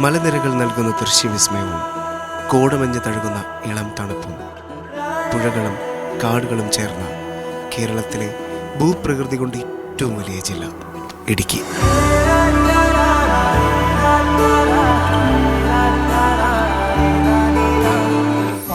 മലനിരകൾ നൽകുന്ന ദൃശ്യവിസ്മയവും കോടമഞ്ഞ് തഴുകുന്ന ഇളം തണുപ്പും പുഴകളും കാടുകളും ചേർന്ന കേരളത്തിലെ ഭൂപ്രകൃതി കൊണ്ട് ഏറ്റവും വലിയ ജില്ല ഇടുക്കി.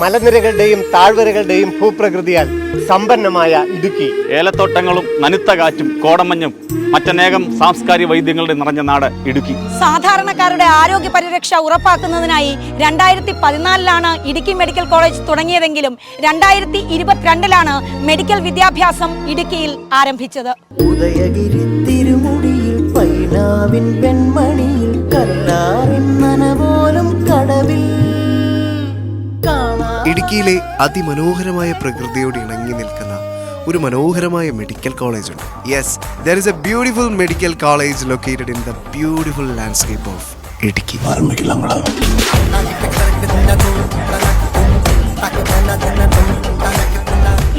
മലനിരകളുടെയും താഴ്വരകളുടെയും ഭൂപ്രകൃതിയാൽ സമ്പന്നമായ ഇടുക്കി, ഏലത്തോട്ടങ്ങളും നനുത്ത കാറ്റും കോടമഞ്ഞും മറ്റനേകം സാംസ്കാരിക വൈദ്യങ്ങളുടെ നിറഞ്ഞ നാട് ഇടുക്കി. സാധാരണക്കാരുടെ ആരോഗ്യ പരിരക്ഷ ഉറപ്പാക്കുന്നതിനായി 2014 ഇടുക്കി മെഡിക്കൽ കോളേജ് തുടങ്ങിയതെങ്കിലും 2022 മെഡിക്കൽ വിദ്യാഭ്യാസം ഇടുക്കിയിൽ ആരംഭിച്ചത്. ഉദയഗിരി തിരുമുടിയിൽ പൈനാവിൻ പെൺമണിയിൽ കല്ലാറിൻ നനപോലും കടവിൽ. ഇടുക്കിയിലെ അതിമനോഹരമായ പ്രകൃതിയോട് ഇണങ്ങി നിൽക്കുന്ന ഒരു മനോഹരമായ മെഡിക്കൽ കോളേജ് ഉണ്ട്. Yes, there is a beautiful medical college located in the beautiful landscape of Idukki.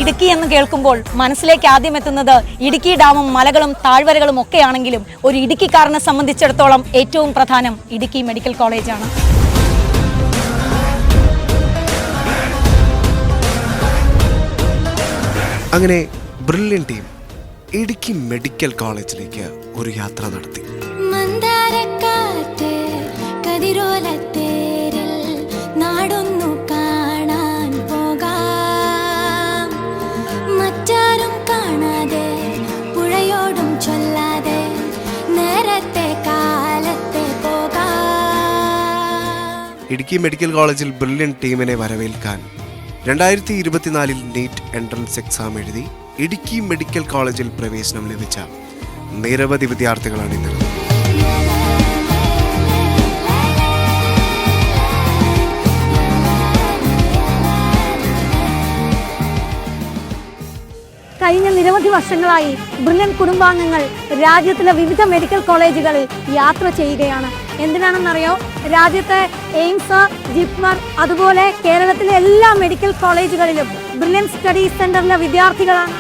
Idukki എന്ന് കേൾക്കുമ്പോൾ മനസ്സിലേക്ക് ആദ്യം എത്തുന്നത് ഇടുക്കി ഡാമും മലകളും താഴ്വരകളും ഒക്കെയാണെങ്കിലും ഒരു ഇടുക്കിക്കാരനെ സംബന്ധിച്ചിടത്തോളം ഏറ്റവും പ്രധാനം ഇടുക്കി മെഡിക്കൽ കോളേജാണ്. അങ്ങനെ ബ്രില്യൻ ടീം ഇടുക്കി മെഡിക്കൽ കോളേജിലേക്ക് ഒരു യാത്ര നടത്തി. നാടൊന്നു കാണാൻ പോകാം, മറ്റാരും കാണാതെ പുഴയോടും ചൊല്ലാതെ നേരത്തെ കാലത്തെ പോകാം. ഇടുക്കി മെഡിക്കൽ കോളേജിൽ ബ്രില്യൻ ടീമിനെ വരവേൽക്കാൻ 2024 നീറ്റ് എൻട്രൻസ് എക്സാം എഴുതി ഇടുക്കി മെഡിക്കൽ കോളേജിൽ പ്രവേശനം ലഭിച്ച നിരവധി വിദ്യാർത്ഥികളാണ് ഇന്ന്. കഴിഞ്ഞ നിരവധി വർഷങ്ങളായി ബ്രില്യൻ കുടുംബാംഗങ്ങൾ രാജ്യത്തിലെ വിവിധ മെഡിക്കൽ കോളേജുകളിൽ യാത്ര ചെയ്യുകയാണ്. എന്തിനാണെന്നറിയോ? രാജ്യത്തെ എയിംസ്, ജിപ്മർ, അതുപോലെ കേരളത്തിലെ എല്ലാ മെഡിക്കൽ കോളേജുകളിലും ബ്രില്യൻ സ്റ്റഡി സെന്ററിലെ വിദ്യാർത്ഥികളാണ്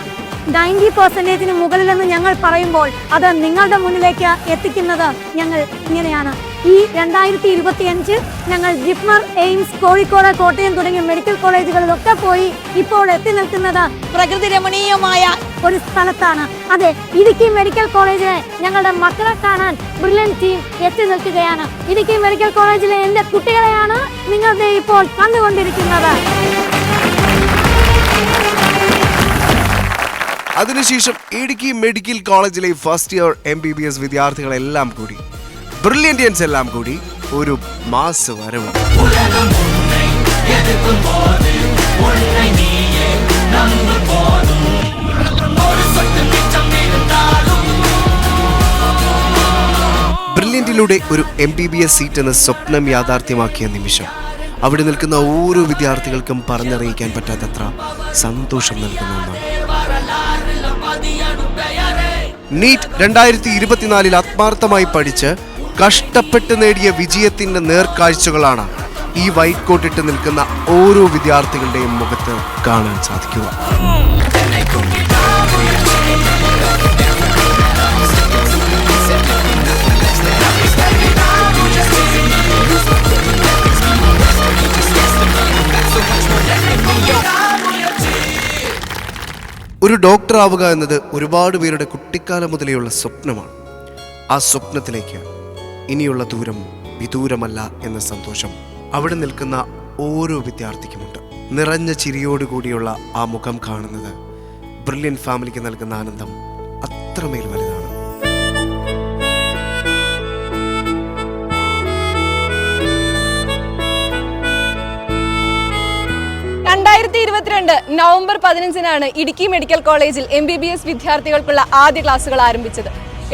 90% മുകളിലെന്ന് ഞങ്ങൾ പറയുമ്പോൾ അത് നിങ്ങളുടെ മുന്നിലേക്ക് എത്തിക്കുന്നത് ഞങ്ങൾ ഇങ്ങനെയാണ്. ഈ 2025 ഞങ്ങൾ ജിപ്മർ, എയിംസ്, കോഴിക്കോട്, കോട്ടയം തുടങ്ങിയ മെഡിക്കൽ കോളേജുകളിലൊക്കെ പോയി ഇപ്പോൾ എത്തി നിൽക്കുന്നത് പ്രകൃതി രമണീയമായ ഒരു സ്ഥലത്താണ്. അതെ, ഇടുക്കി മെഡിക്കൽ കോളേജിലെ ഞങ്ങളുടെ മക്കളെ കാണാൻ ബ്രില്യൻ ടീം എത്തി നിൽക്കുകയാണ്. ഇടുക്കി മെഡിക്കൽ കോളേജിലെ എൻ്റെ കുട്ടികളെയാണ് നിങ്ങളുടെ ഇപ്പോൾ കണ്ടുകൊണ്ടിരിക്കുന്നത്. അതിനുശേഷം ഇടുക്കി മെഡിക്കൽ കോളേജിലെ ഫസ്റ്റ് ഇയർ MBBS വിദ്യാർത്ഥികളെല്ലാം കൂടി ബ്രില്യന്റിയൻസ് എല്ലാം കൂടി ഒരു മാസ് വരവ്. ബ്രില്യന്റിലൂടെ ഒരു MBBS സീറ്റ് എന്ന സ്വപ്നം യാഥാർത്ഥ്യമാക്കിയ നിമിഷം അവിടെ നിൽക്കുന്ന ഓരോ വിദ്യാർത്ഥികൾക്കും പറഞ്ഞറിയിക്കാൻ പറ്റാത്തത്ര സന്തോഷം നൽകുന്ന ഒന്നാണ്. നീറ്റ് 2024 ആത്മാർത്ഥമായി പഠിച്ച് കഷ്ടപ്പെട്ട് നേടിയ വിജയത്തിന്റെ നേർക്കാഴ്ചകളാണ് ഈ വൈറ്റ് കോട്ടിട്ട് നിൽക്കുന്ന ഓരോ വിദ്യാർത്ഥികളുടെയും മുഖത്ത് കാണാൻ സാധിക്കുക. ഒരു ഡോക്ടർ ആവുക എന്നത് ഒരുപാട് പേരുടെ കുട്ടിക്കാലം മുതലെയുള്ള സ്വപ്നമാണ്. ആ സ്വപ്നത്തിലേക്ക് ഇനിയുള്ള ദൂരം വിദൂരമല്ല എന്ന സന്തോഷം അവിടെ നിൽക്കുന്ന ഓരോ വിദ്യാർത്ഥിക്കുമുണ്ട്. നിറഞ്ഞ ചിരിയോടുകൂടിയുള്ള ആ മുഖം കാണുന്നത് ബ്രില്യൻ ഫാമിലിക്ക് നൽകുന്ന ആനന്ദം അത്രമേൽ വലുതാണ്. നവംബർ 15 ഇടുക്കി മെഡിക്കൽ കോളേജിൽ MBBS വിദ്യാർത്ഥികൾക്കുള്ള ആദ്യ ക്ലാസുകൾ ആരംഭിച്ചത്.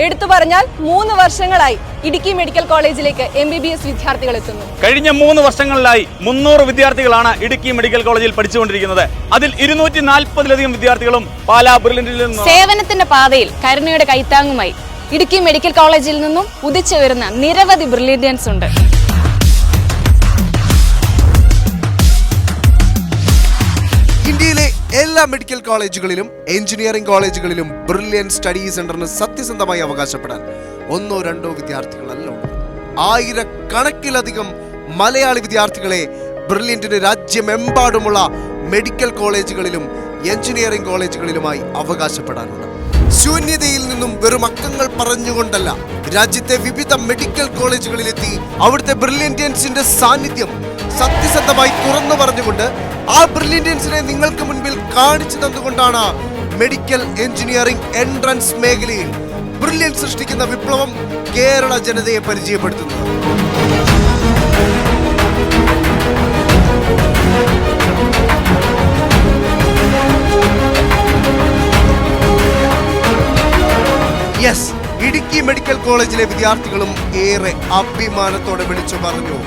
എടുത്തു പറഞ്ഞാൽ 3 വർഷങ്ങളായി ഇടുക്കി മെഡിക്കൽ കോളേജിലേക്ക് MBBS വിദ്യാർത്ഥികൾ എത്തുന്നു. കഴിഞ്ഞ 3 വർഷങ്ങളിലായി 300 വിദ്യാർത്ഥികളാണ് ഇടുക്കി മെഡിക്കൽ കോളേജിൽ പഠിച്ചുകൊണ്ടിരിക്കുന്നത്. അതിൽ 240-ലധികം വിദ്യാർത്ഥികളും പാലാ ബ്രില്യന്റിൽ നിന്നും സേവനത്തിന്റെ പാതയിൽ കരുണയുടെ കൈത്താങ്ങുമായി ഇടുക്കി മെഡിക്കൽ കോളേജിൽ നിന്നും ഉദിച്ചു വരുന്ന നിരവധി ബ്രില്യന്റിയൻസ് ഉണ്ട്. ഇന്ത്യയിലെ എല്ലാ മെഡിക്കൽ കോളേജുകളിലും എഞ്ചിനീയറിംഗ് കോളേജുകളിലും ബ്രില്യൻ സ്റ്റഡി സെന്ററിന് സത്യസന്ധമായി അവകാശപ്പെടാൻ 1-2 വിദ്യാർത്ഥികളല്ല. ആയിരക്കണക്കിലധികം മലയാളി വിദ്യാർത്ഥികളെ ബ്രില്യന്റിന് രാജ്യമെമ്പാടുമുള്ള മെഡിക്കൽ കോളേജുകളിലും എഞ്ചിനീയറിംഗ് കോളേജുകളിലുമായി അവകാശപ്പെടാനുണ്ട്. ശൂന്യതയിൽ നിന്നും വെറും അക്കങ്ങൾ പറഞ്ഞുകൊണ്ടല്ല, രാജ്യത്തെ വിവിധ മെഡിക്കൽ കോളേജുകളിലെത്തി അവിടുത്തെ ബ്രില്യന്റിയൻസിന്റെ സാന്നിധ്യം സത്യസന്ധമായി തുറന്നു പറഞ്ഞുകൊണ്ട് ആ ബ്രില്യന്റിയൻസിനെ നിങ്ങൾക്ക് മുൻപിൽ കാണിച്ചു തന്നുകൊണ്ടാണ് മെഡിക്കൽ എഞ്ചിനീയറിംഗ് എൻട്രൻസ് മേഖലയിൽ ബ്രില്യൻസ് സൃഷ്ടിക്കുന്ന വിപ്ലവം കേരള ജനതയെ പരിചയപ്പെടുത്തുന്നത്. യെസ്, ഇടുക്കി മെഡിക്കൽ കോളേജിലെ വിദ്യാർത്ഥികളും ഏറെ അഭിമാനത്തോടെ വിളിച്ചു പറഞ്ഞു,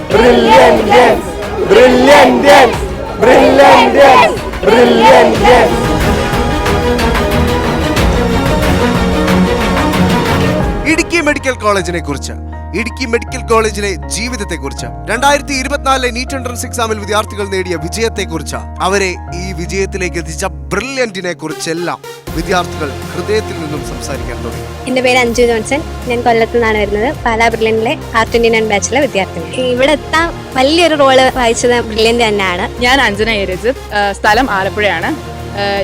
ഇടുക്കി മെഡിക്കൽ കോളേജിനെ കുറിച്ച്, ഇടുക്കി മെഡിക്കൽ കോളേജിലെ ജീവിതത്തെക്കുറിച്ച്, 2024 നീറ്റ് എൻട്രൻസ് എക്സാമിൽ വിദ്യാർത്ഥികൾ നേടിയ വിജയത്തെക്കുറിച്ച്, അവരെ ഈ വിജയത്തിലേക്ക് എത്തിച്ച ബ്രില്യന്റിനെ കുറിച്ചെല്ലാം വിദ്യാർത്ഥികൾ ഹൃദയത്തിൽ നിന്നും സംസാരിക്കാൻ തുടങ്ങി. എന്റെ പേര് അഞ്ജു ജോൺസൺ. ഞാൻ കൊല്ലത്തു നിന്നാണ് വരുന്നത്. പാലാ ബ്രില്യന്റിലെ R29 ബാച്ചിലെ വിദ്യാർത്ഥിനി. ഇവിടെ എത്താൻ വലിയൊരു റോള് വഹിച്ചത് ബ്രില്യന്റ് തന്നെയാണ്. ഞാൻ അഞ്ജന എരജിത്ത്, സ്ഥലം ആലപ്പുഴയാണ്.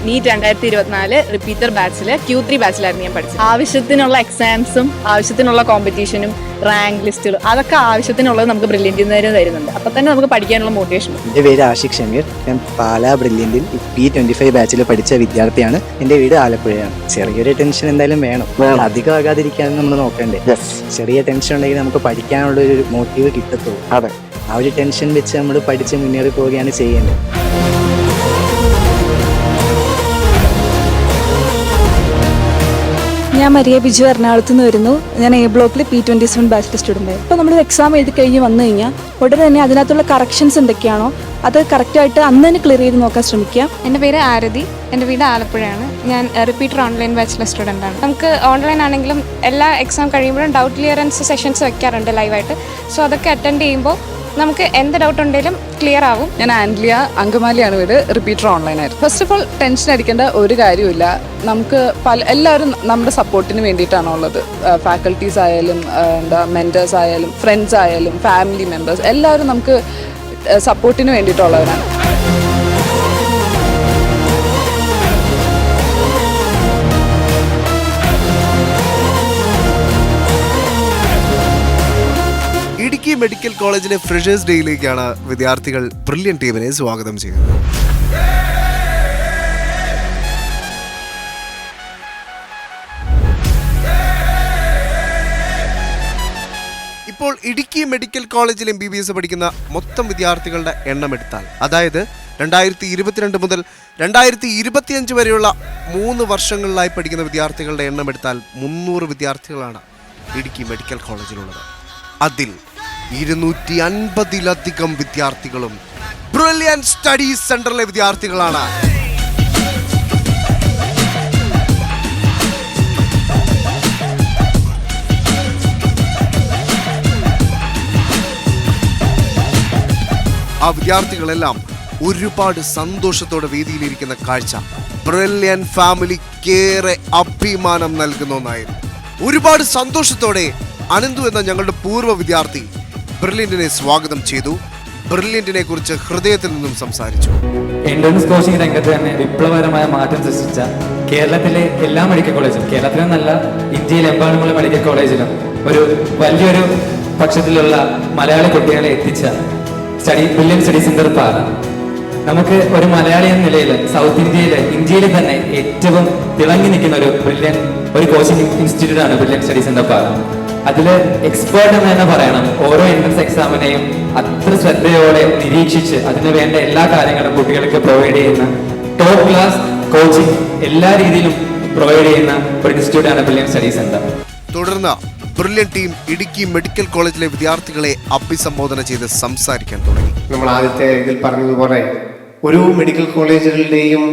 നീറ്റ് 2024 റിപ്പീറ്റർ ബാച്ചിൽ Q3 ബാച്ചിലായിരുന്നു ഞാൻ പഠിച്ചത്. ആവശ്യത്തിനുള്ള എക്സാംസും ആവശ്യത്തിനുള്ള കോമ്പറ്റീഷനും റാങ്ക് ലിസ്റ്റുകളും അതൊക്കെ ആവശ്യത്തിനുള്ളത് നമുക്ക് ബ്രില്യന്റിൽ നിന്ന് തരുന്നുണ്ട്. അപ്പൊ തന്നെ നമുക്ക് പഠിക്കാനുള്ള മോട്ടിവേഷൻ. എൻ്റെ പേര് ആഷിഖ് ഷമീർ. ഞാൻ പാലാ ബ്രില്യന്റിൽ P25 ബാച്ചിൽ പഠിച്ച വിദ്യാർത്ഥിയാണ്. എൻ്റെ വീട് ആലപ്പുഴയാണ്. ചെറിയൊരു ടെൻഷൻ എന്തായാലും വേണം, അധികം ആകാതിരിക്കാൻ നമ്മൾ നോക്കണ്ടേ. ചെറിയ ടെൻഷൻ ഉണ്ടെങ്കിൽ നമുക്ക് പഠിക്കാനുള്ള ഒരു മോട്ടീവ് കിട്ടത്തുള്ളൂ. അതെ, ആ ഒരു ടെൻഷൻ വെച്ച് നമ്മൾ പഠിച്ച് മുന്നേറി പോവുകയാണ് ചെയ്യേണ്ടത്. ഞാൻ മരിയ ബിജു, എറണാകുളത്ത് നിന്ന് വരുന്നു. ഞാൻ A ബ്ലോക്കിൽ P27 ബാച്ചിലെ സ്റ്റുഡൻ്റ് ആയിരുന്നു. ഇപ്പോൾ നമ്മൾ എക്സാം എഴുതി കഴിഞ്ഞ് വന്നു കഴിഞ്ഞാൽ ഉടനെ തന്നെ അതിനകത്തുള്ള കറക്ഷൻസ് എന്തൊക്കെയാണോ അത് കറക്റ്റായിട്ട് അന്ന് തന്നെ ക്ലിയർ ചെയ്ത് നോക്കാൻ ശ്രമിക്കുക. എൻ്റെ പേര് ആരതി, എൻ്റെ വീട് ആലപ്പുഴയാണ്. ഞാൻ റിപ്പീറ്റർ ഓൺലൈൻ ബാച്ചിലെ സ്റ്റുഡൻ്റ് ആണ്. നമുക്ക് ഓൺലൈൻ ആണെങ്കിലും എല്ലാ എക്സാം കഴിയുമ്പോഴും ഡൗട്ട് ക്ലിയറൻസ് സെഷൻസ് വെക്കാറുണ്ട് ലൈവായിട്ട്. സോ അതൊക്കെ അറ്റൻഡ് ചെയ്യുമ്പോൾ നമുക്ക് എന്ത് ഡൗട്ട് ഉണ്ടെങ്കിലും ക്ലിയർ ആവും. ഞാൻ ആൻഡ്ലിയ, അങ്കമാലിയാണ് വീട്. റിപ്പീറ്റർ ഓൺലൈനായിരുന്നു. ഫസ്റ്റ് ഓഫ് ഓൾ ടെൻഷൻ അടിക്കേണ്ട ഒരു കാര്യമില്ല. നമുക്ക് എല്ലാവരും നമ്മുടെ സപ്പോർട്ടിന് വേണ്ടിയിട്ടാണുള്ളത്. ഫാക്കൽറ്റീസ് ആയാലും മെൻറ്റേഴ്സ് ആയാലും ഫ്രണ്ട്സ് ആയാലും ഫാമിലി മെമ്പേഴ്സ് എല്ലാവരും നമുക്ക് സപ്പോർട്ടിന് വേണ്ടിയിട്ടുള്ളവരാണ്. ഇടുക്കി മെഡിക്കൽ കോളേജിലെ ഫ്രഷേഴ്സ് ഡേയിലേക്കാണ് വിദ്യാർത്ഥികൾ ബ്രില്യന്റ് ടീമിനെ സ്വാഗതം ചെയ്യുന്നത്. ഇപ്പോൾ ഇടുക്കി മെഡിക്കൽ കോളേജിൽ MBBS പഠിക്കുന്ന മൊത്തം വിദ്യാർത്ഥികളുടെ എണ്ണം എടുത്താൽ, അതായത് 2022 മുതൽ 2025 വരെയുള്ള 3 വർഷങ്ങളിലായി പഠിക്കുന്ന വിദ്യാർത്ഥികളുടെ എണ്ണം എടുത്താൽ 300 വിദ്യാർത്ഥികളാണ് ഇടുക്കി മെഡിക്കൽ കോളേജിലുള്ളത്. അതിൽ 250-ലധികം വിദ്യാർത്ഥികളും ബ്രില്യന്റ് സ്റ്റഡീസ് സെന്ററിലെ വിദ്യാർത്ഥികളാണ്. ആ വിദ്യാർത്ഥികളെല്ലാം ഒരുപാട് സന്തോഷത്തോടെ വേദിയിലിരിക്കുന്ന കാഴ്ച ബ്രില്യന്റ് ഫാമിലിക്കേറെ അഭിമാനം നൽകുന്ന ഒന്നായിരുന്നു. ഒരുപാട് സന്തോഷത്തോടെ അനന്തു എന്ന ഞങ്ങളുടെ പൂർവ്വ വിദ്യാർത്ഥി ബ്രില്യന്റിനെ സ്വാഗതം ചെയ്തു. ബ്രില്യന്റിനെ കുറിച്ച് ഹൃദയത്തിൽ നിന്നും സംസാരിച്ചു. എൻട്രൻസ് കോച്ചിങ് രംഗത്ത് തന്നെ വിപ്ലവകരമായ മാറ്റം സൃഷ്ടിച്ച കേരളത്തിലെ എല്ലാ മെഡിക്കൽ കോളേജിലും, കേരളത്തിലെന്നല്ല ഇന്ത്യയിലെമ്പാടുമുള്ള മെഡിക്കൽ കോളേജിലും ഒരു വലിയൊരു പക്ഷത്തിലുള്ള മലയാളി കുട്ടികളെ എത്തിച്ച ബ്രില്യന്റ് സ്റ്റഡി സെന്റർ പാല. നമുക്ക് ഒരു മലയാളി എന്ന നിലയിൽ സൗത്ത് ഇന്ത്യയിൽ തന്നെ ഏറ്റവും തിളങ്ങി നിൽക്കുന്ന ഒരു കോച്ചിങ് ഇൻസ്റ്റിറ്റ്യൂട്ടാണ് ബ്രില്യന്റ് സ്റ്റഡി സെന്റർ പാല. അതിൽ എക്സ്പേർട്ട് എന്ന് തന്നെ പറയണം. ഓരോ എൻട്രൻസ് എക്സാമിനെയും അത്ര ശ്രദ്ധയോടെ നിരീക്ഷിച്ച് അതിന് വേണ്ട എല്ലാ കാര്യങ്ങളും കുട്ടികൾക്ക് പ്രൊവൈഡ് ചെയ്യുന്ന ടോപ്പ് ക്ലാസ് കോച്ചിങ് എല്ലാ രീതിയിലും പ്രൊവൈഡ് ചെയ്യുന്ന ഒരു ഇൻസ്റ്റിറ്റ്യൂട്ടാണ് ബ്രില്യന്റ് സ്റ്റഡി സെന്റർ. തുടർന്ന് ബ്രില്യന്റ് ടീം ഇടുക്കി മെഡിക്കൽ കോളേജിലെ വിദ്യാർത്ഥികളെ അഭിസംബോധന ചെയ്ത് സംസാരിക്കാൻ തുടങ്ങി. നമ്മൾ ആദ്യത്തെ ഇതിൽ പറഞ്ഞതുപോലെ ഒരു മെഡിക്കൽ കോളേജുകളുടെയും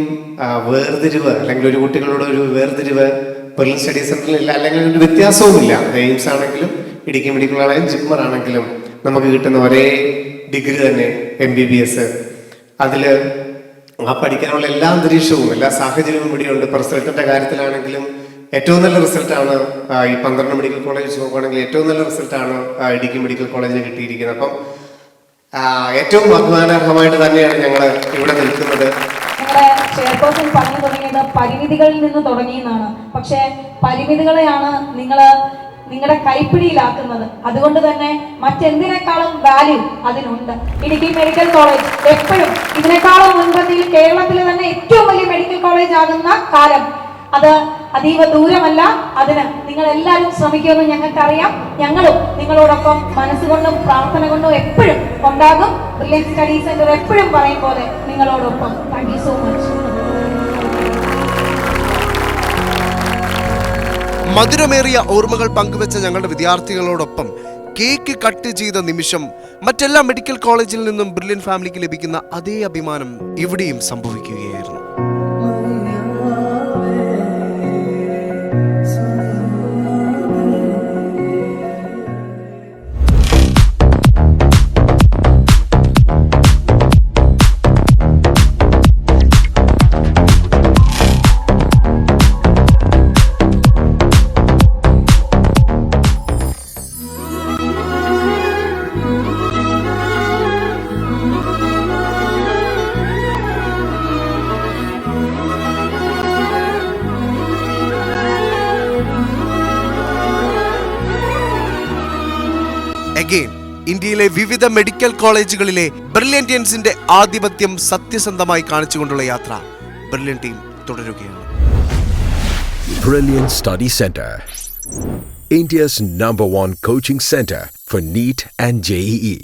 വേർതിരിവ്, അല്ലെങ്കിൽ ഒരു കുട്ടികളുടെ ഒരു വേർതിരിവ് ബ്രില്യന്റ് സ്റ്റഡി സെന്ററിലില്ല, അല്ലെങ്കിൽ ഒരു വ്യത്യാസവുമില്ല. എയിംസ് ആണെങ്കിലും ഇടുക്കി മെഡിക്കൽ ആണെങ്കിലും ജിപ്മർ ആണെങ്കിലും നമുക്ക് കിട്ടുന്ന ഒരേ ഡിഗ്രി തന്നെ MBBS. അതിൽ ആ പഠിക്കാനുള്ള എല്ലാ അന്തരീക്ഷവും എല്ലാ സാഹചര്യവും ഇവിടെയുണ്ട്. റിസൾട്ടിന്റെ കാര്യത്തിലാണെങ്കിലും ഏറ്റവും നല്ല റിസൾട്ടാണ് ഈ 12 മെഡിക്കൽ കോളേജ് നോക്കുകയാണെങ്കിൽ ഏറ്റവും നല്ല റിസൾട്ടാണ് ഇടുക്കി മെഡിക്കൽ കോളേജിന് കിട്ടിയിരിക്കുന്നത്. അപ്പം ഏറ്റവും അഭിമാനാർഹമായിട്ട് തന്നെയാണ് ഞങ്ങൾ ഇവിടെ നിൽക്കുന്നത്. ഞങ്ങളുടെ ചെയർപേഴ്സൺ പറഞ്ഞു തുടങ്ങിയത് പരിമിതികളിൽ നിന്ന് തുടങ്ങിയെന്നാണ്. പക്ഷേ പരിമിതികളെയാണ് നിങ്ങളുടെ കൈപ്പിടിയിലാക്കുന്നത്. അതുകൊണ്ട് തന്നെ മറ്റെന്തിനേക്കാളും വാല്യൂ അതിനുണ്ട്. ഇടുക്കി മെഡിക്കൽ കോളേജ് എപ്പോഴും ഇതിനേക്കാളും മുൻപന്തിയിൽ കേരളത്തിലെ തന്നെ ഏറ്റവും വലിയ മെഡിക്കൽ കോളേജ് ആകുന്ന കാലം അത് അതീവ ദൂരമല്ല. അതിന് നിങ്ങൾ എല്ലാവരും ശ്രമിക്കുമെന്ന് ഞങ്ങൾക്കറിയാം. ഞങ്ങളും നിങ്ങളോടൊപ്പം മനസ്സുകൊണ്ടും പ്രാർത്ഥന കൊണ്ടും എപ്പോഴും ഉണ്ടാകും. ബ്രില്യൻറ്റ് സ്റ്റഡി സെന്റർ എപ്പോഴും പറയും പോലെ നിങ്ങളോടൊപ്പം. Thank you so much. മധുരമേറിയ ഓർമ്മകൾ പങ്കുവെച്ച ഞങ്ങളുടെ വിദ്യാർത്ഥികളോടൊപ്പം കേക്ക് കട്ട് ചെയ്ത നിമിഷം മറ്റെല്ലാ മെഡിക്കൽ കോളേജിൽ നിന്നും ബ്രില്യൻറ്റ് ഫാമിലിക്ക് ലഭിക്കുന്ന അതേ അഭിമാനം ഇവിടെയും സംഭവിക്കുകയായിരുന്നു. ഇന്ത്യയിലെ വിവിധ മെഡിക്കൽ കോളേജുകളിലെ ബ്രില്യന്റിയൻസിന്റെ ആധിപത്യം സത്യസന്ധമായി കാണിച്ചുകൊണ്ടുള്ള യാത്ര ബ്രില്യന്റ് ടീം തുടരുകയാണ്. Brilliant Study Center, India's #1 coaching center for NEET and JEE.